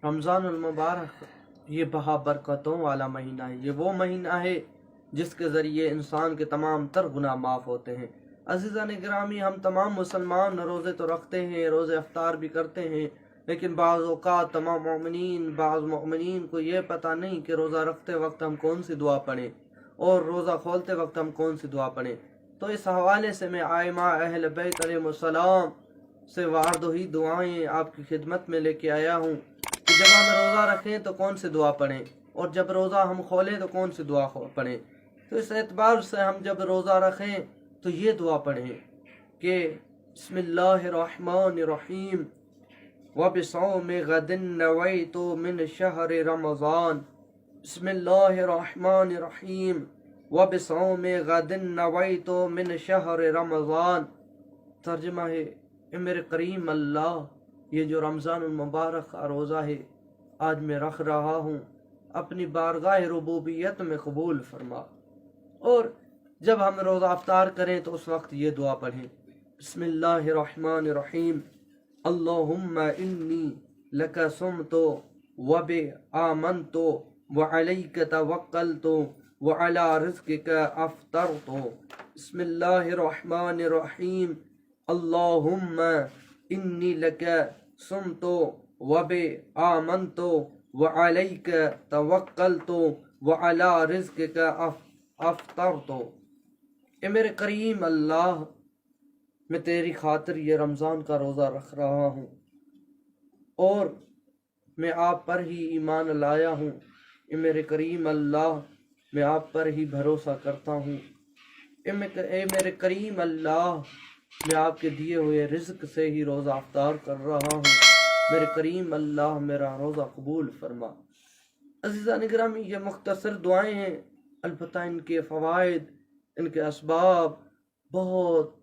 رمضان المبارک یہ بہا برکتوں والا مہینہ ہے۔ یہ وہ مہینہ ہے جس کے ذریعے انسان کے تمام تر گناہ معاف ہوتے ہیں۔ عزیزان گرامی، ہم تمام مسلمان روزے تو رکھتے ہیں، روزے افطار بھی کرتے ہیں، لیکن بعض اوقات بعض مؤمنین کو یہ پتہ نہیں کہ روزہ رکھتے وقت ہم کون سی دعا پڑھیں اور روزہ کھولتے وقت ہم کون سی دعا پڑھیں۔ تو اس حوالے سے میں آئمہ اہل بیت علیہ السلام سے وہی دعائیں آپ کی خدمت میں لے کے آیا ہوں کہ جب ہم روزہ رکھیں تو کون سی دعا پڑھیں اور جب روزہ ہم کھولیں تو کون سی دعا پڑھیں۔ تو اس اعتبار سے ہم جب روزہ رکھیں تو یہ دعا پڑھیں کہ بسم اللہ الرحمن الرحیم وبصوم غد نویت من شہر رمضان، بسم اللہ الرحمن الرحیم وبصوم غد نویت من شہر رمضان۔ ترجمہ ہے، اے میرے کریم اللہ، یہ جو رمضان المبارک کا روزہ ہے آج میں رکھ رہا ہوں، اپنی بارگاہ ربوبیت میں قبول فرما۔ اور جب ہم روزہ افطار کریں تو اس وقت یہ دعا پڑھیں، بسم اللہ الرحمن الرحیم اللہم انی لک صمت آمنت وعلیک توکلت وعلی رزقک افطرت، بسم اللہ الرحمن الرحیم اللہم انی لک صمت آمنت وعلیک توکلت وعلی رزقک افطرت۔ اے میرے کریم اللہ، میں تیری خاطر یہ رمضان کا روزہ رکھ رہا ہوں اور میں آپ پر ہی ایمان لایا ہوں۔ اے میرے کریم اللہ، میں آپ پر ہی بھروسہ کرتا ہوں۔ اے میرے کریم اللہ، میں آپ کے دیے ہوئے رزق سے ہی روزہ افطار کر رہا ہوں۔ میرے کریم اللہ، میرا روزہ قبول فرما۔ عزیزان گرامی، یہ مختصر دعائیں ہیں، البتہ ان کے فوائد، ان کے اسباب بہت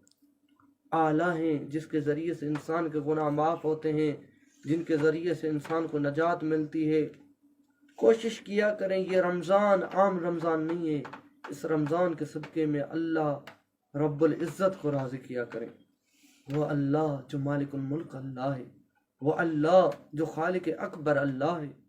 اعلیٰ ہیں، جس کے ذریعے سے انسان کے گناہ معاف ہوتے ہیں، جن کے ذریعے سے انسان کو نجات ملتی ہے۔ کوشش کیا کریں، یہ رمضان عام رمضان نہیں ہے، اس رمضان کے صدقے میں اللہ رب العزت کو راضی کیا کریں۔ وہ اللہ جو مالک الملک اللہ ہے، وہ اللہ جو خالق اکبر اللہ ہے۔